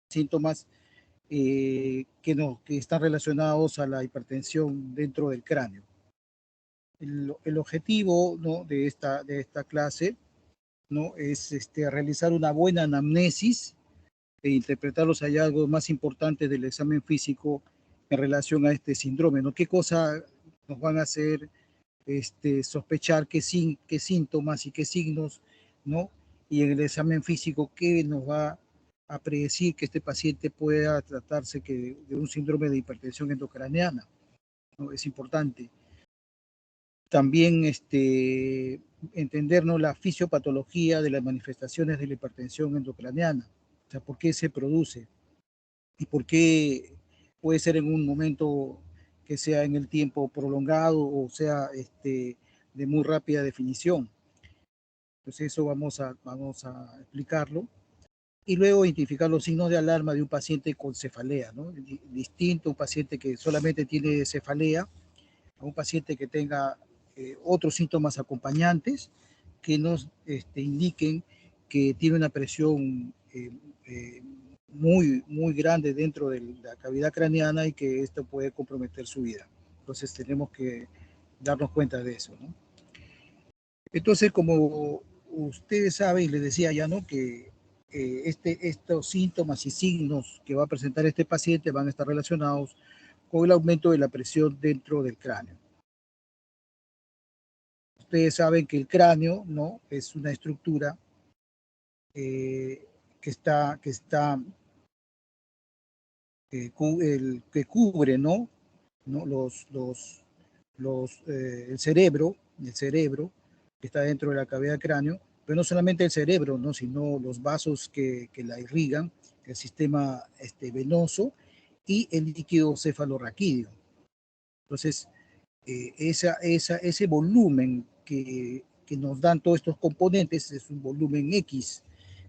síntomas que están relacionados a la hipertensión dentro del cráneo. El objetivo, ¿no?, de esta clase, ¿no?, es realizar una buena anamnesis e interpretar los hallazgos más importantes del examen físico en relación a este síndrome, ¿no? ¿Qué cosa nos van a hacer sospechar qué síntomas y qué signos, ¿no? Y en el examen físico, ¿qué nos va a predecir que este paciente pueda tratarse de un síndrome de hipertensión endocraniana, ¿no? Es importante. También entendernos la fisiopatología de las manifestaciones de la hipertensión endocraniana, o sea, por qué se produce y por qué puede ser en un momento que sea en el tiempo prolongado o sea de muy rápida definición. Entonces eso vamos a explicarlo. Y luego identificar los signos de alarma de un paciente con cefalea, ¿no? Distinto a un paciente que solamente tiene cefalea, a un paciente que tenga otros síntomas acompañantes que nos indiquen que tiene una presión muy grande dentro de la cavidad craneana y que esto puede comprometer su vida. Entonces tenemos que darnos cuenta de eso, ¿no? Entonces, como ustedes saben, les decía ya, ¿no?, que estos síntomas y signos que va a presentar este paciente van a estar relacionados con el aumento de la presión dentro del cráneo. Ustedes saben que el cráneo, ¿no?, es una estructura que cubre, ¿no?, el cerebro que está dentro de la cavidad del cráneo, pero no solamente el cerebro, ¿no?, sino los vasos que la irrigan, el sistema venoso y el líquido cefalorraquídeo. Entonces, ese volumen que nos dan todos estos componentes es un volumen X.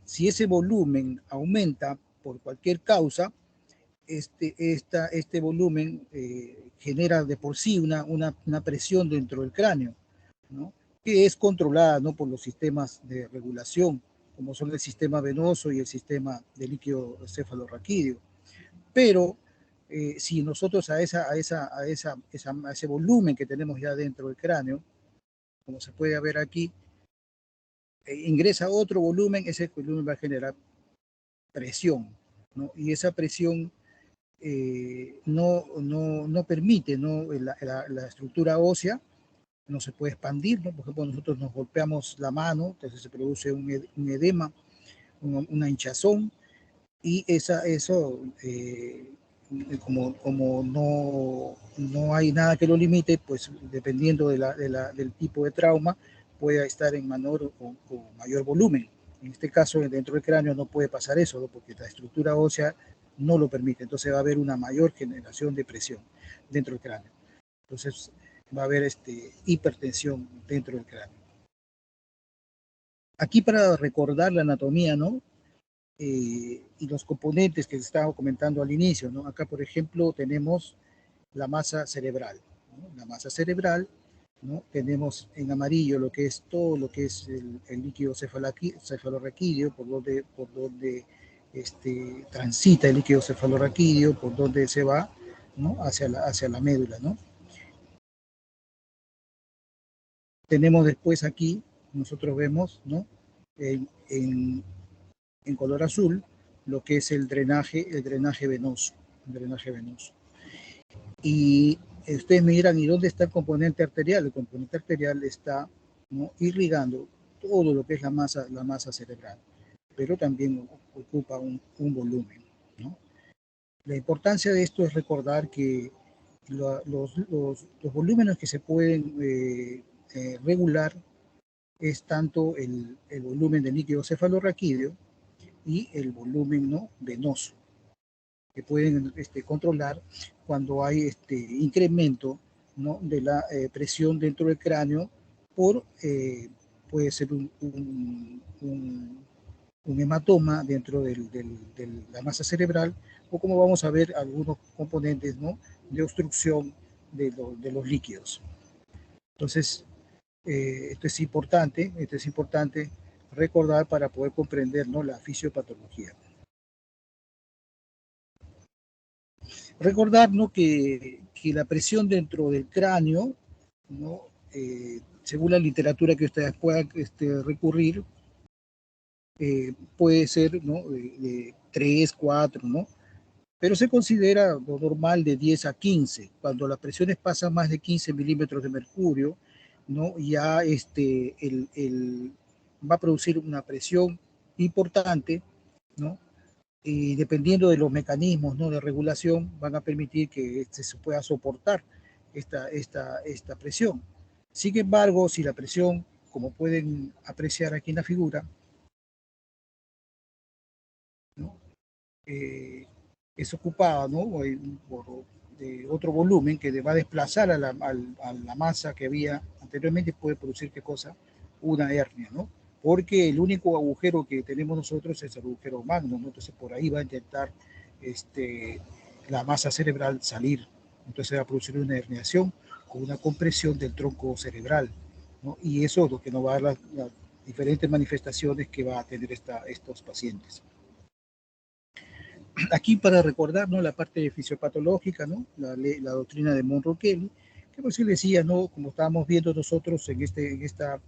Si ese volumen aumenta por cualquier causa, este volumen genera de por sí una presión dentro del cráneo, ¿no?, que es controlada, ¿no?, por los sistemas de regulación, como son el sistema venoso y el sistema de líquido cefalorraquídeo. Pero si nosotros a ese volumen que tenemos ya dentro del cráneo, como se puede ver aquí, ingresa otro volumen, ese volumen va a generar presión, ¿no? Y esa presión no permite, ¿no?, la estructura ósea no se puede expandir, ¿no? Por ejemplo, nosotros nos golpeamos la mano, entonces se produce un edema, una hinchazón, y eso como no hay nada que lo limite, pues dependiendo del tipo de trauma, puede estar en menor o mayor volumen. En este caso, dentro del cráneo no puede pasar eso, ¿no?, porque la estructura ósea no lo permite. Entonces va a haber una mayor generación de presión dentro del cráneo. Entonces va a haber hipertensión dentro del cráneo. Aquí para recordar la anatomía, ¿no?, y los componentes que estaba comentando al inicio, ¿no? Acá, por ejemplo, tenemos la masa cerebral, ¿no? La masa cerebral, ¿no? Tenemos en amarillo lo que es todo lo que es el líquido cefalorraquídeo, por donde transita el líquido cefalorraquídeo, por donde se va, ¿no?, hacia la médula, ¿no? Tenemos después aquí, nosotros vemos, ¿no?, en color azul, lo que es el drenaje venoso. Y ustedes me dirán, ¿y dónde está el componente arterial? El componente arterial está, ¿no?, irrigando todo lo que es la masa cerebral, pero también ocupa un volumen, ¿no? La importancia de esto es recordar que los volúmenes que se pueden regular es tanto el volumen del líquido cefalorraquídeo y el volumen, ¿no?, venoso, que pueden controlar cuando hay incremento, ¿no?, de la presión dentro del cráneo puede ser un hematoma dentro de la masa cerebral, o como vamos a ver algunos componentes, ¿no?, de obstrucción de los líquidos. Entonces, esto es importante recordar para poder comprender, ¿no?, la fisiopatología. Recordar, ¿no?, que la presión dentro del cráneo, ¿no?, según la literatura que ustedes puedan recurrir, puede ser, ¿no?, de 3, 4, ¿no? Pero se considera lo normal de 10 a 15. Cuando las presiones pasan más de 15 milímetros de mercurio, ¿no?, ya va a producir una presión importante, ¿no? Y dependiendo de los mecanismos, ¿no?, de regulación, van a permitir que se pueda soportar esta presión. Sin embargo, si la presión, como pueden apreciar aquí en la figura, ¿no?, es ocupada, ¿no?, por otro volumen que va a desplazar a la masa que había anteriormente, puede producir, ¿qué cosa? Una hernia, ¿no? Porque el único agujero que tenemos nosotros es el agujero magno, ¿no? Entonces por ahí va a intentar la masa cerebral salir. Entonces va a producir una herniación con una compresión del tronco cerebral, ¿no? Y eso es lo que nos va a dar las diferentes manifestaciones que va a tener estos pacientes. Aquí para recordar, ¿no?, la parte fisiopatológica, ¿no?, la doctrina de Monroe Kelly, que pues él decía, ¿no?, como estábamos viendo nosotros en esta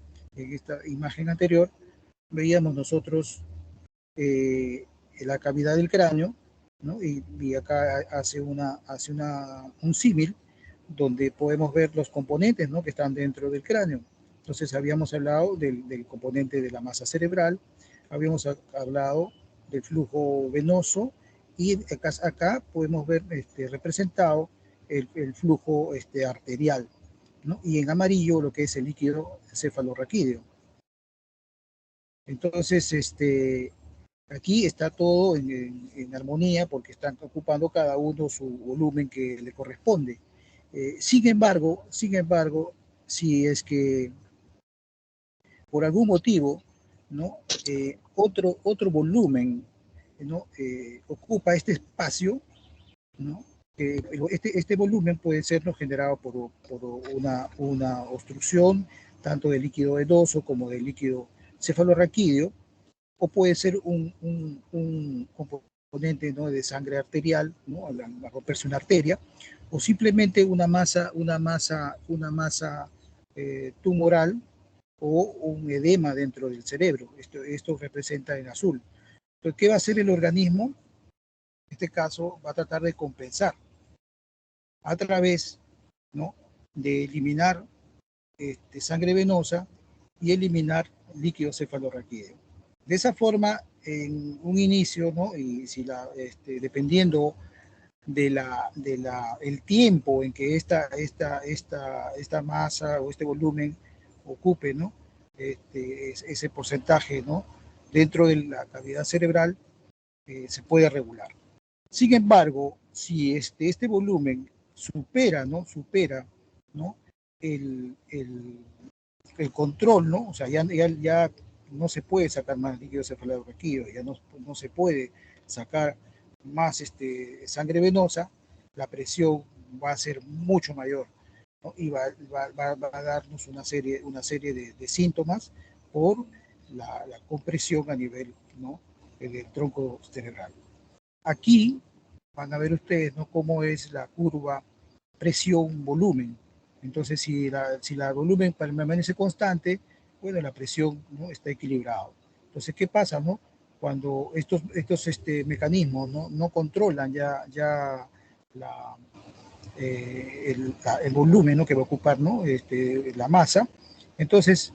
imagen anterior, veíamos nosotros la cavidad del cráneo, ¿no?, y acá hace un símil donde podemos ver los componentes, ¿no?, que están dentro del cráneo. Entonces habíamos hablado del componente de la masa cerebral, habíamos hablado del flujo venoso, y acá podemos ver representado el flujo arterial, ¿no?, y en amarillo lo que es el líquido cefalorraquídeo. Entonces, aquí está todo en armonía porque están ocupando cada uno su volumen que le corresponde. Sin embargo, si es que por algún motivo, ¿no?, otro volumen, ¿no?, ocupa este espacio, ¿no?, este volumen puede ser, ¿no?, generado por una obstrucción tanto del líquido venoso como del líquido cefalorraquídeo, o puede ser un componente, ¿no?, de sangre arterial, ¿no?, al romperse una arteria, o simplemente una masa tumoral, o un edema dentro del cerebro. Esto representa en azul. Entonces, ¿qué va a hacer el organismo? En este caso, va a tratar de compensar a través, ¿no?, de eliminar sangre venosa y eliminar líquido cefalorraquídeo. De esa forma, en un inicio, ¿no?, y si dependiendo el tiempo en que esta masa o este volumen ocupe, ¿no?, ese porcentaje, ¿no?, dentro de la cavidad cerebral, se puede regular. Sin embargo, si este volumen supera, ¿no?, el control, ¿no?, o sea, ya no se puede sacar más líquido cefalorraquídeo, ya no se puede sacar más sangre venosa, la presión va a ser mucho mayor, ¿no?, y va a darnos una serie de síntomas por la compresión a nivel, ¿no?, del tronco cerebral. Aquí van a ver ustedes, ¿no?, cómo es la curva presión-volumen. Entonces, si la volumen permanece constante, bueno, la presión, ¿no?, está equilibrado. Entonces, ¿qué pasa, no?, cuando estos mecanismos no controlan ya el volumen, ¿no?, que va a ocupar, ¿no?, la masa? Entonces,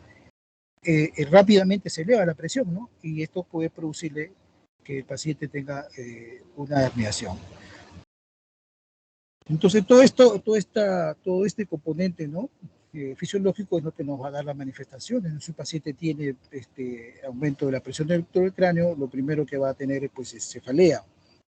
rápidamente se eleva la presión, ¿no?, y esto puede producirle que el paciente tenga una herniación. Entonces, todo este componente, ¿no?, fisiológico es lo que nos va a dar las manifestaciones. Si un paciente tiene aumento de la presión dentro del cráneo, lo primero que va a tener, pues, es cefalea,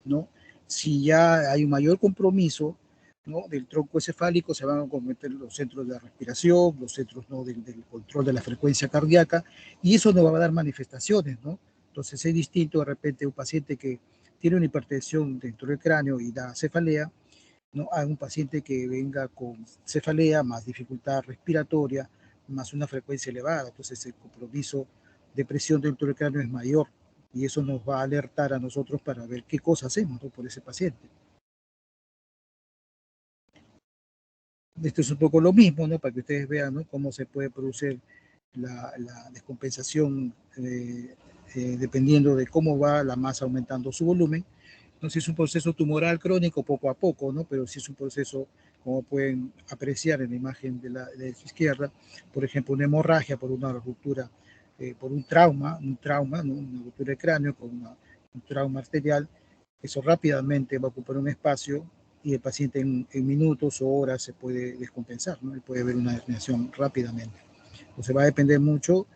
¿no? Si ya hay un mayor compromiso, ¿no?, del tronco encefálico, se van a comprometer los centros de la respiración, los centros, ¿no?, del control de la frecuencia cardíaca, y eso nos va a dar manifestaciones, ¿no? Entonces, es distinto de repente un paciente que tiene una hipertensión dentro del cráneo y da cefalea, ¿no?, a un paciente que venga con cefalea más dificultad respiratoria, más una frecuencia elevada. Entonces el compromiso de presión dentro del cráneo es mayor, y eso nos va a alertar a nosotros para ver qué cosa hacemos, ¿no?, por ese paciente. Esto es un poco lo mismo, ¿no? Para que ustedes vean, ¿no?, cómo se puede producir la descompensación dependiendo de cómo va la masa aumentando su volumen. No sé si es un proceso tumoral crónico poco a poco, ¿no? Pero sí es un proceso, como pueden apreciar en la imagen de la izquierda, por ejemplo, una hemorragia por una ruptura, por un trauma, ¿no?, una ruptura de cráneo con un trauma arterial. Eso rápidamente va a ocupar un espacio y el paciente en minutos o horas se puede descompensar, ¿no? Y puede haber una herniación rápidamente. Entonces va a depender mucho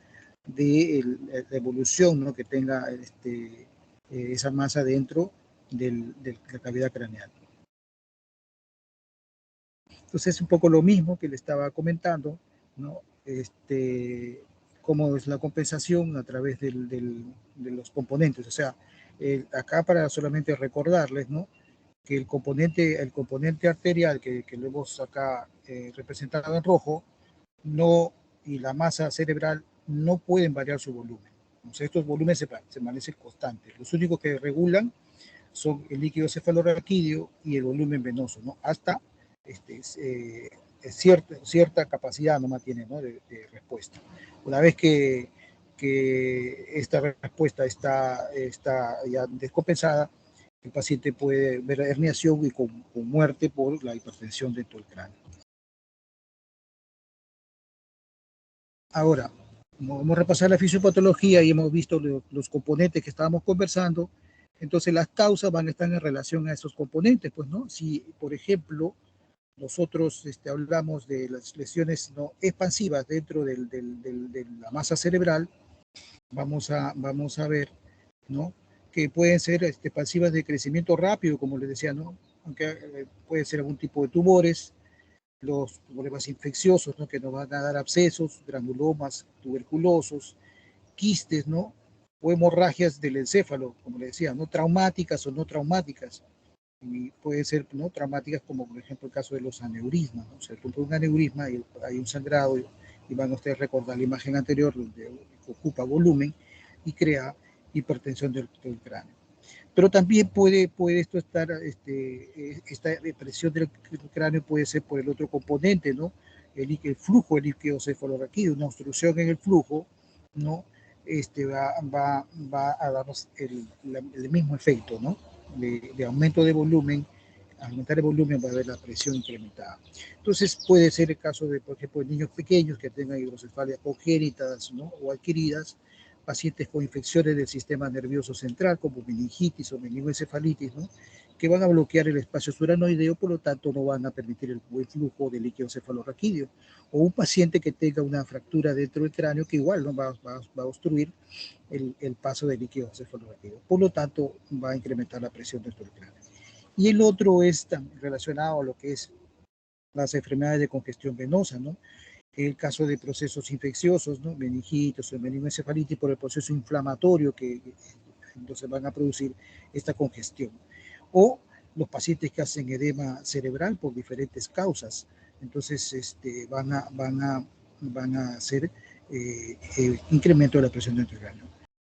de la evolución, ¿no?, que tenga esa masa dentro de la cavidad craneal. Entonces es un poco lo mismo que le estaba comentando, ¿no? Cómo es la compensación a través de los componentes. O sea, acá para solamente recordarles, ¿no?, que el componente arterial que lo hemos acá representado en rojo, no, y la masa cerebral no pueden variar su volumen. O sea, estos volúmenes se permanecen constantes. Los únicos que regulan son el líquido cefalorraquídeo y el volumen venoso, ¿no? Hasta cierta capacidad nomás tiene, ¿no?, de respuesta. Una vez que esta respuesta está ya descompensada, el paciente puede ver herniación y con muerte por la hipertensión dentro del cráneo. Ahora, vamos a repasar la fisiopatología y hemos visto los componentes que estábamos conversando. Entonces, las causas van a estar en relación a esos componentes, pues, ¿no? Si, por ejemplo, nosotros hablamos de las lesiones no expansivas dentro de la masa cerebral, vamos a ver, ¿no?, que pueden ser expansivas de crecimiento rápido, como les decía, ¿no? Aunque puede ser algún tipo de tumores, los problemas infecciosos, ¿no?, que nos van a dar abscesos, granulomas tuberculosos, quistes, ¿no?, o hemorragias del encéfalo, como les decía, ¿no?, traumáticas o no traumáticas. Y puede ser, ¿no?, traumáticas, como por ejemplo el caso de los aneurismas, ¿no? O sea, por un aneurisma y hay un sangrado, y van a ustedes recordar la imagen anterior donde ocupa volumen y crea hipertensión del cráneo. Pero también puede esto estar, esta presión del cráneo puede ser por el otro componente, ¿no? El flujo del líquido cefalorraquídeo, una obstrucción en el flujo, ¿no? Va a darnos el mismo efecto, ¿no? De aumento de volumen. Al aumentar el volumen va a haber la presión incrementada. Entonces puede ser el caso de, por ejemplo, de niños pequeños que tengan hidrocefalias congénitas, ¿no?, o adquiridas, pacientes con infecciones del sistema nervioso central, como meningitis o meningoencefalitis, ¿no?, que van a bloquear el espacio suranoideo, por lo tanto no van a permitir el buen flujo de líquido cefalorraquídeo. O un paciente que tenga una fractura dentro del cráneo, que igual no va a obstruir el paso del líquido cefalorraquídeo. Por lo tanto, va a incrementar la presión dentro del cráneo. Y el otro es relacionado a lo que es las enfermedades de congestión venosa, ¿no? El caso de procesos infecciosos, ¿no?, meningitis o meningoencefalitis, por el proceso inflamatorio que entonces van a producir esta congestión. O los pacientes que hacen edema cerebral por diferentes causas, entonces van a hacer incremento de la presión dentro del cráneo.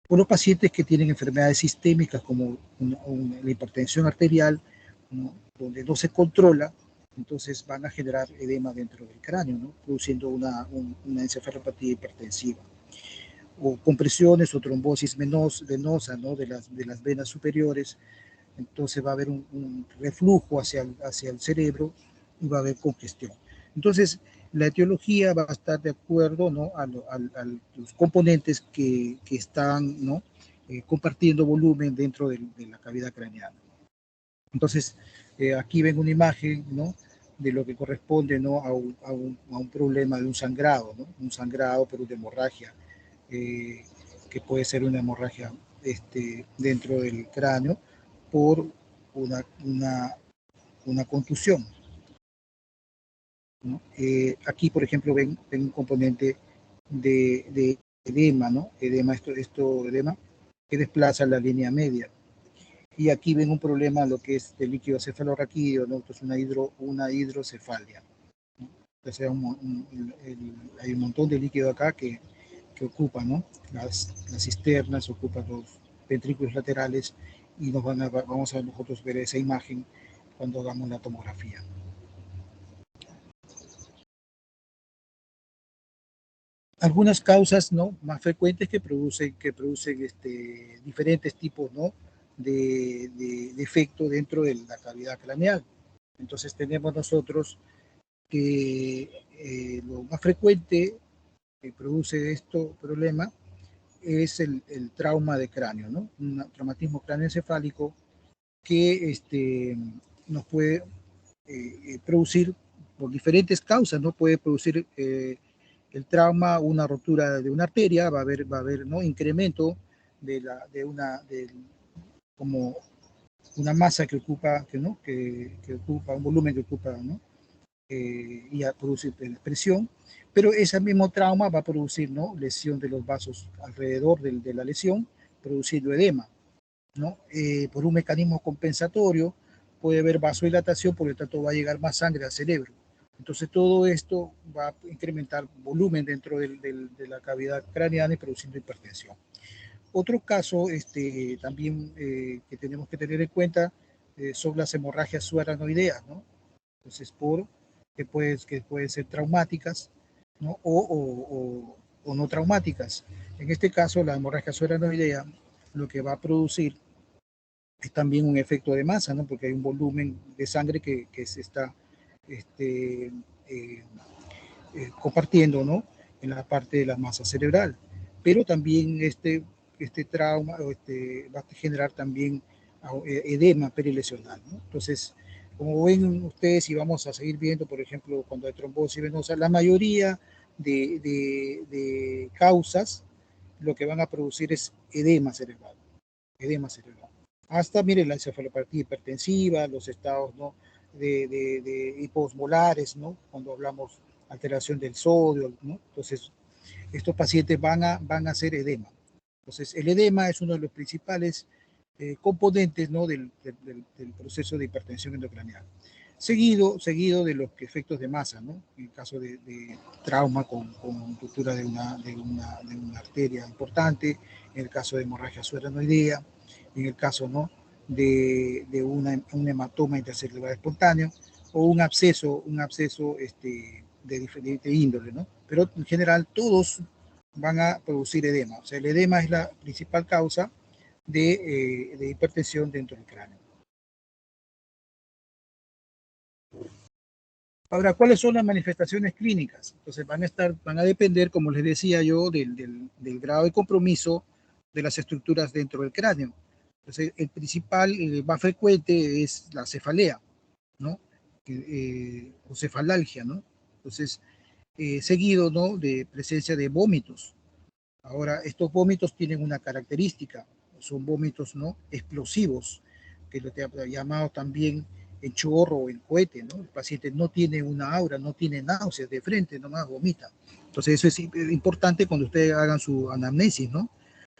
O los pacientes que tienen enfermedades sistémicas como la hipertensión arterial, ¿no?, donde no se controla, entonces van a generar edema dentro del cráneo, ¿no?, produciendo una encefalopatía hipertensiva. O compresiones o trombosis venosa, ¿no?, de las venas superiores, entonces va a haber un reflujo hacia el cerebro y va a haber congestión. Entonces, la etiología va a estar de acuerdo, ¿no?, a los componentes que están, ¿no?, compartiendo volumen dentro de la cavidad craneana. Entonces, aquí ven una imagen, ¿no?, de lo que corresponde, ¿no?, a un problema de un sangrado, ¿no?, un sangrado por una hemorragia, que puede ser una hemorragia dentro del cráneo por una contusión, ¿no? Aquí, por ejemplo, ven un componente de edema, ¿no? Edema que desplaza la línea media. Y aquí ven un problema, lo que es el líquido cefalorraquídeo, ¿no? Entonces una hidrocefalia, ¿no? Entonces hay un montón de líquido acá que ocupa, ¿no?, las cisternas, ocupan los ventrículos laterales, y vamos a nosotros ver esa imagen cuando hagamos la tomografía. algunas causas, ¿no?, más frecuentes que producen diferentes tipos, ¿no?, de efecto dentro de la cavidad craneal. Entonces tenemos nosotros que lo más frecuente que produce este problema es el trauma de cráneo, ¿no? Un traumatismo cráneoencefálico que nos puede producir por diferentes causas, ¿no? Puede producir el trauma, una rotura de una arteria, va a haber ¿no?, incremento como una masa que ocupa, que ocupa un volumen que ocupa, ¿no?, y a producir presión, pero ese mismo trauma va a producir, ¿no?, lesión de los vasos alrededor de la lesión, produciendo edema, ¿no? Por un mecanismo compensatorio puede haber vasodilatación, por lo tanto va a llegar más sangre al cerebro. Entonces todo esto va a incrementar volumen dentro de la cavidad craneana y produciendo hipertensión. Otro caso también que tenemos que tener en cuenta son las hemorragias subaracnoideas, ¿no? Entonces, que pueden ser traumáticas, ¿no?, o no traumáticas. En este caso, la hemorragia subaracnoidea lo que va a producir es también un efecto de masa, ¿no?, porque hay un volumen de sangre que se está compartiendo, ¿no?, en la parte de la masa cerebral. Pero también este trauma va a generar también edema perilesional, ¿no? Entonces, como ven ustedes, y vamos a seguir viendo, por ejemplo, cuando hay trombosis venosa, la mayoría de causas lo que van a producir es edema cerebral, edema cerebral. Hasta, miren, la encefalopatía hipertensiva, los estados, ¿no?, de hiposmolares, ¿no?, cuando hablamos alteración del sodio, ¿no? Entonces, estos pacientes van a hacer edema. Entonces, el edema es uno de los principales componentes, ¿no?, del proceso de hipertensión endocraneal. Seguido de los efectos de masa, ¿no?, en el caso de trauma con ruptura de una arteria importante, en el caso de hemorragia subaracnoidea, en el caso, ¿no?, de un hematoma intercelular espontáneo o un absceso de diferente índole, ¿no? Pero en general todos van a producir edema. O sea, el edema es la principal causa de hipertensión dentro del cráneo. Ahora, ¿cuáles son las manifestaciones clínicas? Entonces van a depender, como les decía yo, del grado de compromiso de las estructuras dentro del cráneo. Entonces, el principal, el más frecuente es la cefalea, ¿no? O cefalalgia, ¿no? Entonces, seguido, ¿no?, de presencia de vómitos. Ahora, estos vómitos tienen una característica, son vómitos, ¿no?, explosivos, que lo te llamado también en chorro o en cohete, ¿no? El paciente no tiene una aura, no tiene náuseas de frente, nomás vomita. Entonces, eso es importante cuando ustedes hagan su anamnesis, ¿no?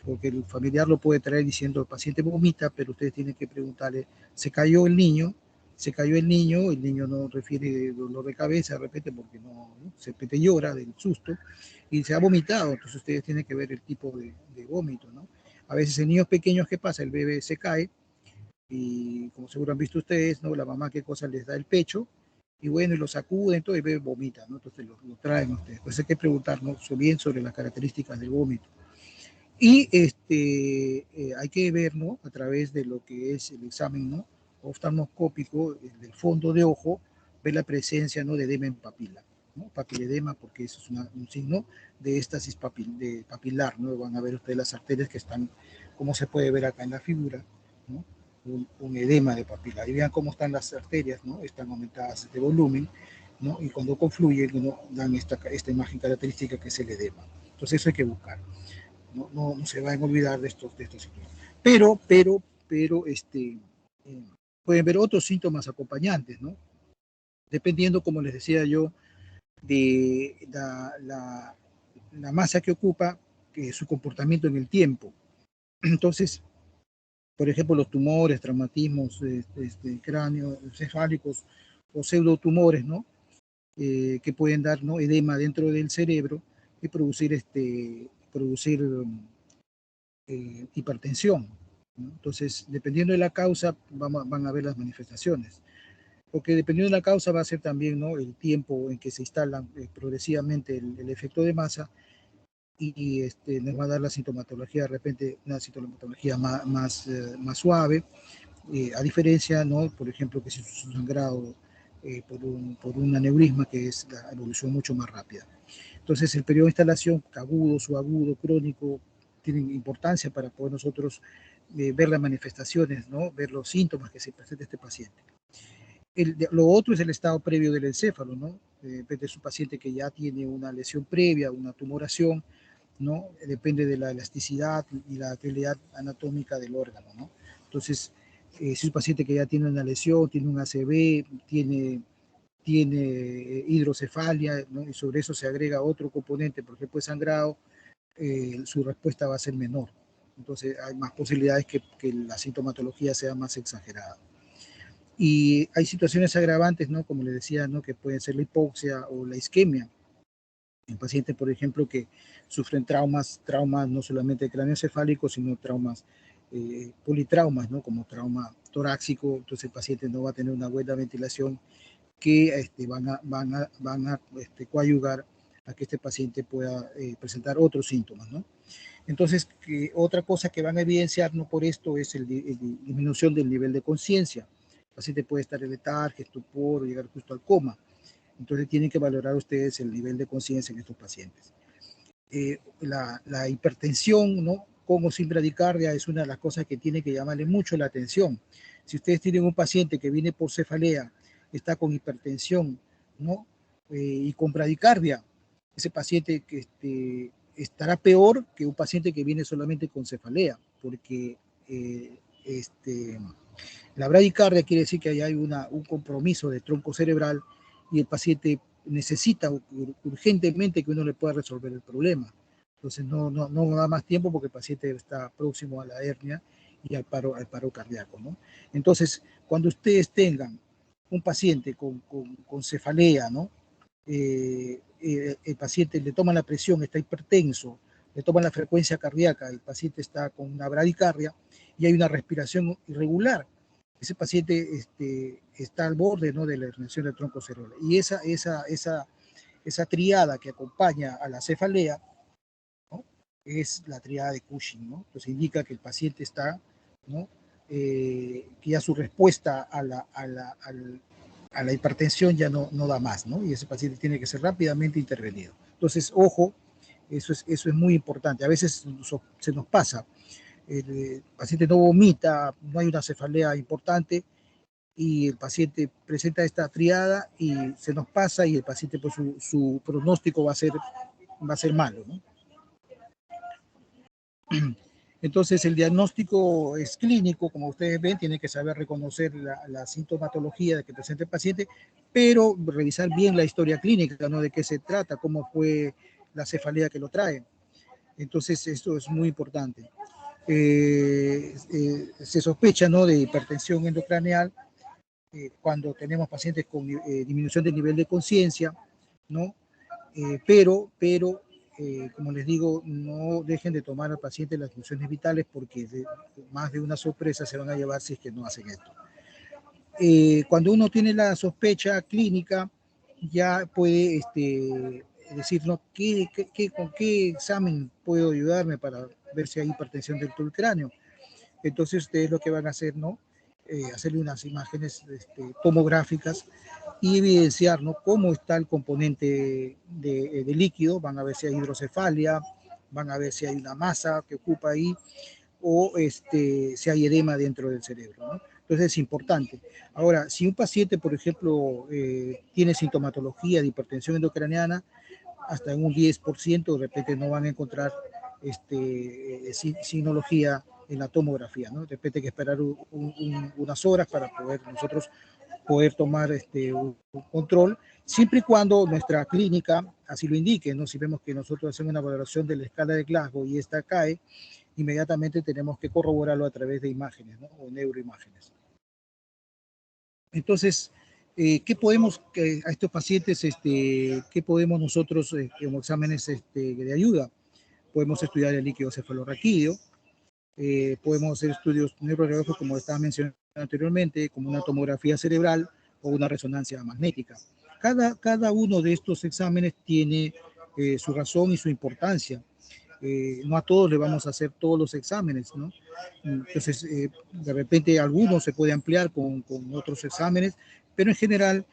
Porque el familiar lo puede traer diciendo el paciente vomita, pero ustedes tienen que preguntarle, ¿se cayó el niño? Se cayó el niño no refiere dolor de cabeza de repente porque no se repente llora del susto y se ha vomitado, entonces ustedes tienen que ver el tipo de vómito, ¿no? A veces en niños pequeños, ¿qué pasa? El bebé se cae y como seguro han visto ustedes, ¿no?, la mamá qué cosa les da el pecho y bueno, y lo sacuden, todo, y el bebé vomita, ¿no? Entonces lo traen ustedes. Entonces hay que preguntarnos bien sobre las características del vómito. Y hay que ver, ¿no?, a través de lo que es el examen, ¿no?, oftalmoscópico del fondo de ojo, ver la presencia, ¿no?, de edema en papila, ¿no?, papiledema, porque eso es un signo de éstasis papilar, ¿no? Van a ver ustedes las arterias que están, como se puede ver acá en la figura, ¿no?, un edema de papila. Y vean cómo están las arterias, ¿no?, están aumentadas de volumen, ¿no?, y cuando confluyen, ¿no?, dan esta imagen característica que es el edema. Entonces eso hay que buscar. No se van a olvidar de estos síntomas. Pero pueden ver otros síntomas acompañantes, ¿no? Dependiendo, como les decía yo, de la masa que ocupa, su comportamiento en el tiempo. Entonces, por ejemplo, los tumores, traumatismos cráneo, cefálicos o pseudotumores, ¿no?, que pueden dar, ¿no?, edema dentro del cerebro y producir hipertensión, ¿no? Entonces, dependiendo de la causa, van a ver las manifestaciones. Porque dependiendo de la causa va a ser también, ¿no?, el tiempo en que se instala progresivamente el efecto de masa nos va a dar la sintomatología, de repente una sintomatología más suave, a diferencia, ¿no? Por ejemplo, que si es un sangrado por un aneurisma, que es la evolución mucho más rápida. Entonces, el periodo de instalación, agudo, subagudo, crónico, tienen importancia para poder nosotros ver las manifestaciones, ¿no? Ver los síntomas que se presenta este paciente. Lo otro es el estado previo del encéfalo, ¿no? Depende de su paciente que ya tiene una lesión previa, una tumoración, ¿no? Depende de la elasticidad y la agilidad anatómica del órgano, ¿no? Entonces, si es un paciente que ya tiene una lesión, tiene un ACV, tiene hidrocefalia, ¿no? Y sobre eso se agrega otro componente, por ejemplo, el sangrado, su respuesta va a ser menor. Entonces, hay más posibilidades que la sintomatología sea más exagerada. Y hay situaciones agravantes, ¿no? Como le decía, ¿no? Que pueden ser la hipoxia o la isquemia. En pacientes, por ejemplo, que sufren traumas no solamente craneoencefálicos, sino traumas, politraumas, ¿no? Como trauma torácico, entonces el paciente no va a tener una buena ventilación que van a coadyuvar a que este paciente pueda presentar otros síntomas, ¿no? Entonces, otra cosa que van a evidenciar, ¿no? Por esto es la disminución del nivel de conciencia. El paciente puede estar en letargia, estupor, llegar justo al coma. Entonces, tienen que valorar ustedes el nivel de conciencia en estos pacientes. La hipertensión, ¿no? Con o sin bradicardia es una de las cosas que tiene que llamarle mucho la atención. Si ustedes tienen un paciente que viene por cefalea, está con hipertensión, ¿no? Y con bradicardia, ese paciente estará peor que un paciente que viene solamente con cefalea, porque la bradicardia quiere decir que hay un compromiso de tronco cerebral y el paciente necesita urgentemente que uno le pueda resolver el problema. Entonces no da más tiempo porque el paciente está próximo a la hernia y al paro cardíaco, ¿no? Entonces, cuando ustedes tengan un paciente con cefalea, ¿no? El paciente le toman la presión, está hipertenso, le toman la frecuencia cardíaca, el paciente está con una bradicardia y hay una respiración irregular. Ese paciente está al borde, ¿no? De la herniación del tronco cerebral. Y esa triada que acompaña a la cefalea, ¿no? Es la triada de Cushing, ¿no? Entonces indica que el paciente está, ¿no? Que ya su respuesta a la hipertensión ya no da más, ¿no? Y ese paciente tiene que ser rápidamente intervenido. Entonces, ojo, eso es muy importante. A veces se nos pasa. El paciente no vomita, no hay una cefalea importante y el paciente presenta esta triada y se nos pasa y el paciente, pues su pronóstico va a ser malo, ¿no? Entonces, el diagnóstico es clínico, como ustedes ven, tiene que saber reconocer la sintomatología de que presenta el paciente, pero revisar bien la historia clínica, ¿no? De qué se trata, cómo fue la cefalea que lo trae. Entonces, esto es muy importante. Se sospecha, ¿no? De hipertensión endocraneal cuando tenemos pacientes con disminución del nivel de conciencia, ¿no? Pero como les digo, no dejen de tomar al paciente las funciones vitales porque más de una sorpresa se van a llevar si es que no hacen esto. Cuando uno tiene la sospecha clínica, ya puede decirnos con qué examen puedo ayudarme para ver si hay hipertensión del cráneo. Entonces ustedes lo que van a hacer, ¿no? Hacerle unas imágenes tomográficas y evidenciar, ¿no? Cómo está el componente de líquido. Van a ver si hay hidrocefalia, van a ver si hay una masa que ocupa ahí o si hay edema dentro del cerebro, ¿no? Entonces es importante. Ahora, si un paciente, por ejemplo, tiene sintomatología de hipertensión endocraniana, hasta en un 10% de repente no van a encontrar sinología en la tomografía, ¿no? De repente hay que esperar unas horas para nosotros poder tomar un control, siempre y cuando nuestra clínica así lo indique, ¿no? Si vemos que nosotros hacemos una valoración de la escala de Glasgow y esta cae, inmediatamente tenemos que corroborarlo a través de imágenes, ¿no? O neuroimágenes. Entonces, ¿qué podemos a estos pacientes, qué podemos nosotros como exámenes de ayuda? Podemos estudiar el líquido cefalorraquídeo, podemos hacer estudios neurológicos, como estaba mencionando anteriormente, como una tomografía cerebral o una resonancia magnética. Cada uno de estos exámenes tiene su razón y su importancia. no a todos le vamos a hacer todos los exámenes, ¿no? Entonces, de repente algunos se puede ampliar con otros exámenes, pero en general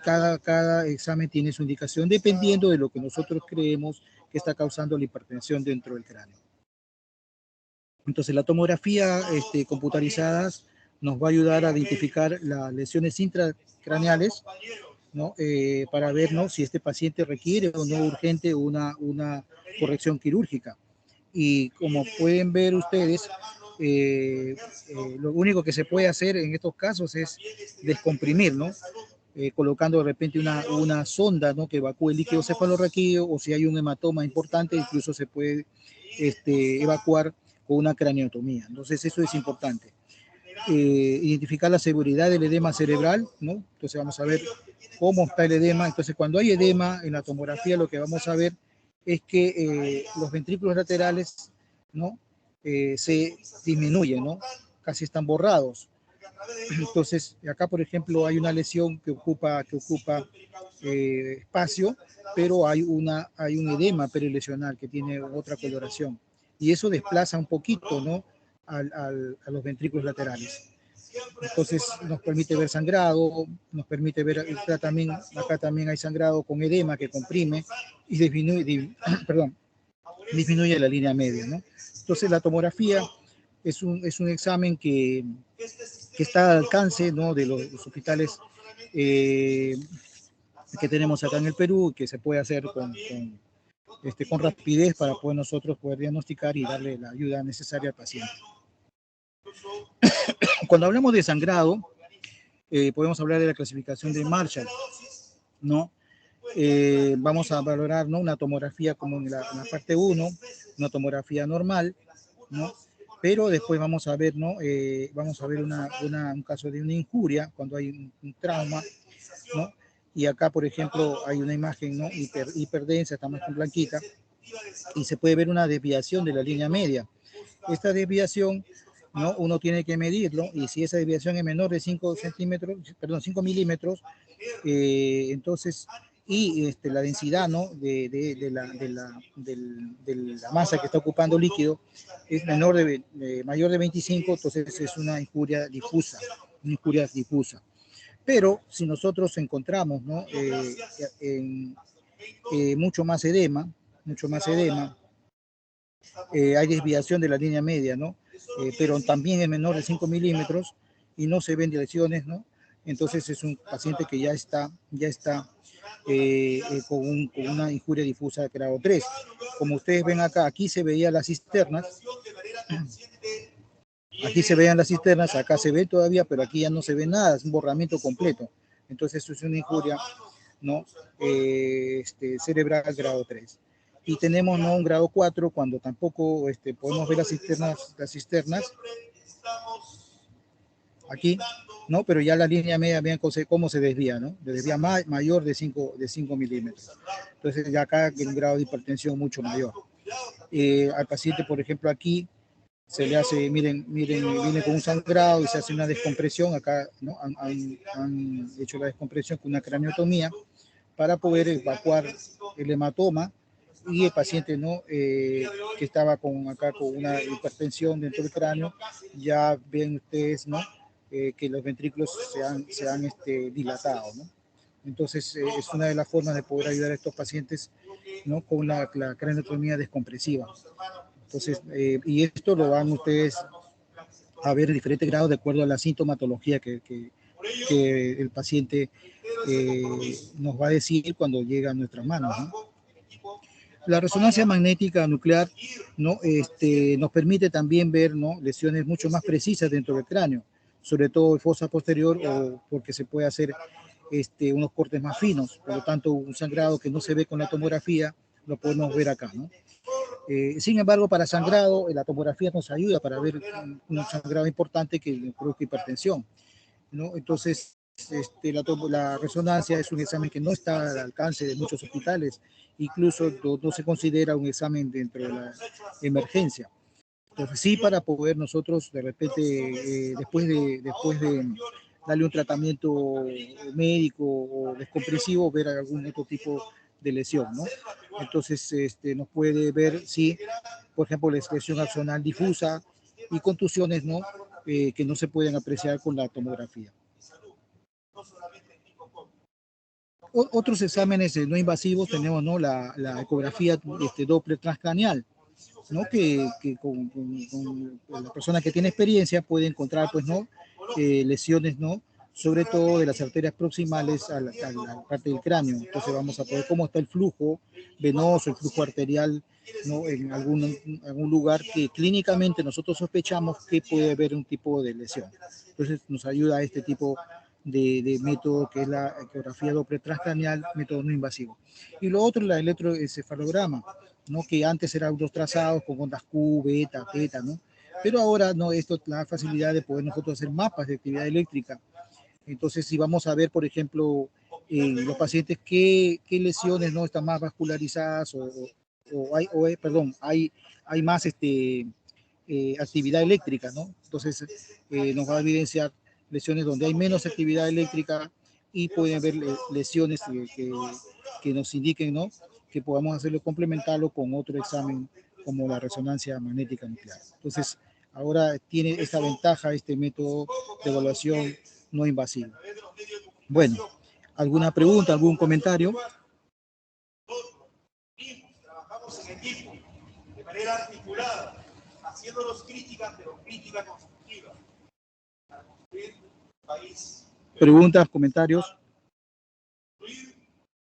cada examen tiene su indicación dependiendo de lo que nosotros creemos que está causando la hipertensión dentro del cráneo. Entonces, la tomografía computarizada nos va a ayudar a identificar las lesiones intracraneales, ¿no? Para ver, ¿no?, si este paciente requiere o no urgente una corrección quirúrgica. Y como pueden ver ustedes, lo único que se puede hacer en estos casos es descomprimir, ¿no? Colocando de repente una sonda, ¿no?, que evacúe el líquido cefalorraquídeo, o si hay un hematoma importante, incluso se puede evacuar con una craniotomía. Entonces eso es importante. Identificar la seguridad del edema cerebral, ¿no? Entonces vamos a ver cómo está el edema. Entonces cuando hay edema en la tomografía, lo que vamos a ver es que los ventrículos laterales, ¿no?, se disminuyen, ¿no? Casi están borrados. Entonces, acá, por ejemplo, hay una lesión que ocupa espacio, pero hay un edema perilesional que tiene otra coloración. Y eso desplaza un poquito, ¿no?, a los ventrículos laterales. Entonces, nos permite ver sangrado, nos permite ver, acá también hay sangrado con edema que comprime y disminuye la línea media, ¿no? Entonces, la tomografía es un examen que está al alcance, ¿no?, de los hospitales que tenemos acá en el Perú, que se puede hacer con rapidez para poder nosotros poder diagnosticar y darle la ayuda necesaria al paciente. Cuando hablamos de sangrado, podemos hablar de la clasificación de Marshall, ¿no? Vamos a valorar, ¿no?, una tomografía como en la parte 1, una tomografía normal, ¿no? Pero después vamos a ver, ¿no?, vamos a ver un caso de una injuria, cuando hay un trauma, ¿no? Y acá, por ejemplo, hay una imagen, ¿no?, hiperdensa, está más blanquita, y se puede ver una desviación de la línea media. Esta desviación, ¿no?, uno tiene que medirlo, y si esa desviación es menor de 5 milímetros, entonces, y la densidad, ¿no?, de la masa que está ocupando líquido es mayor de 25, entonces es una injuria difusa, Pero si nosotros encontramos, ¿no?, mucho más edema, hay desviación de la línea media, ¿no? Pero también es menor de 5 milímetros y no se ven lesiones, ¿no? Entonces es un paciente que ya está con una injuria difusa de grado 3. Como ustedes ven acá, aquí se veían las cisternas, acá se ve todavía, pero aquí ya no se ve nada, es un borramiento completo. Entonces eso es una injuria, ¿no?, cerebral grado 3. Y tenemos, ¿no?, un grado 4 cuando tampoco podemos ver las cisternas aquí, ¿no? Pero ya la línea media, vean cómo se desvía, ¿no? Se desvía mayor de 5 milímetros. Entonces ya acá hay un grado de hipertensión mucho mayor. Al paciente, por ejemplo, aquí se le hace, miren, viene con un sangrado y se hace una descompresión. Acá, ¿no?, han hecho la descompresión con una craniotomía para poder evacuar el hematoma, y el paciente, ¿no?, que estaba con una hipertensión dentro del cráneo, ya ven ustedes, ¿no?, que los ventrículos se han dilatado, ¿no? Entonces es una de las formas de poder ayudar a estos pacientes, ¿no?, con la craniotomía descompresiva. Entonces, y esto lo van ustedes a ver en diferentes grados de acuerdo a la sintomatología que el paciente nos va a decir cuando llega a nuestras manos, ¿no? La resonancia magnética nuclear, ¿no?, nos permite también ver, ¿no?, lesiones mucho más precisas dentro del cráneo, sobre todo en fosa posterior, o porque se puede hacer unos cortes más finos. Por lo tanto, un sangrado que no se ve con la tomografía lo podemos ver acá, ¿no? Sin embargo, para sangrado, la tomografía nos ayuda para ver un sangrado importante que provoca hipertensión, ¿no? Entonces, la resonancia es un examen que no está al alcance de muchos hospitales, incluso no se considera un examen dentro de la emergencia. Entonces, sí, para poder nosotros, de repente, después de darle un tratamiento médico o descompresivo, ver algún otro tipo de lesión, ¿no? Entonces, nos puede ver si, por ejemplo, la lesión axonal difusa y contusiones, ¿no? Que no se pueden apreciar con la tomografía. Otros exámenes no invasivos tenemos, ¿no? La ecografía Doppler transcranial, ¿no? Que con la persona que tiene experiencia puede encontrar, pues, ¿no? Lesiones, ¿no? Sobre todo de las arterias proximales a la parte del cráneo. Entonces vamos a poder cómo está el flujo venoso, el flujo arterial, ¿no? En algún lugar que clínicamente nosotros sospechamos que puede haber un tipo de lesión. Entonces nos ayuda a este tipo de método que es la ecografía Doppler transcranial, método no invasivo. Y lo otro es la electroencefalograma, ¿no? Que antes eran unos trazados con ondas Q, beta, teta, ¿no? Pero ahora, ¿no? Esto da la facilidad de poder nosotros hacer mapas de actividad eléctrica. Entonces, si vamos a ver, por ejemplo, los pacientes qué lesiones no están más vascularizadas hay más actividad eléctrica, ¿no? Entonces, nos va a evidenciar lesiones donde hay menos actividad eléctrica y pueden haber lesiones que nos indiquen, ¿no? Que podamos hacerlo, complementarlo con otro examen como la resonancia magnética nuclear. Entonces, ahora tiene esta ventaja este método de evaluación no invasivo. Bueno, ¿alguna pregunta, algún comentario? Trabajamos en equipo, de manera articulada, haciéndonos críticas, pero crítica constructiva, para construir un país. Preguntas, comentarios.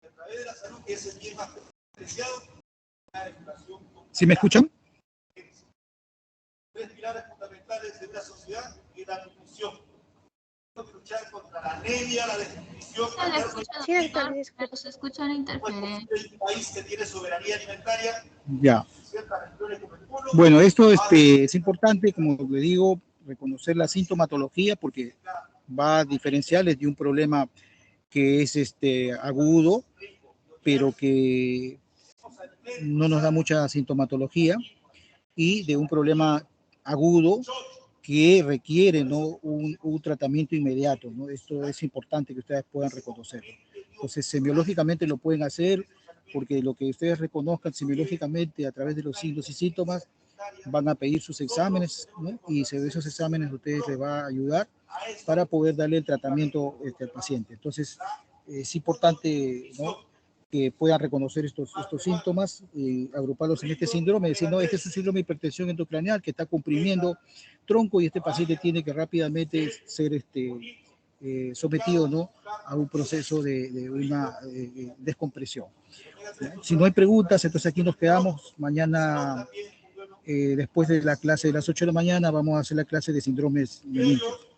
A través de la salud, que es el bien más preciado, la regulación. ¿Sí me escuchan? Tres pilares fundamentales de una sociedad y la nutrición. Tenemos que luchar contra la anemia, la desnutrición. Pero se escucha la interferencia. Un país que tiene soberanía alimentaria. Ya. Bueno, esto es importante, como le digo, reconocer la sintomatología porque va a diferenciarles de un problema que es agudo, pero que no nos da mucha sintomatología, y de un problema agudo que requiere, ¿no? un tratamiento inmediato, ¿no? Esto es importante que ustedes puedan reconocerlo. Entonces, semiológicamente lo pueden hacer porque lo que ustedes reconozcan semiológicamente a través de los signos y síntomas van a pedir sus exámenes, ¿no? Y de esos exámenes ustedes les va a ayudar para poder darle el tratamiento al paciente. Entonces, es importante, ¿no? Que puedan reconocer estos síntomas, agruparlos en este síndrome, decir, no, este es un síndrome de hipertensión endocraneal que está comprimiendo tronco y este paciente tiene que rápidamente ser sometido, ¿no? A un proceso de una descompresión. Si no hay preguntas, entonces aquí nos quedamos. Mañana, después de la clase de las 8 de la mañana, vamos a hacer la clase de síndromes meningios.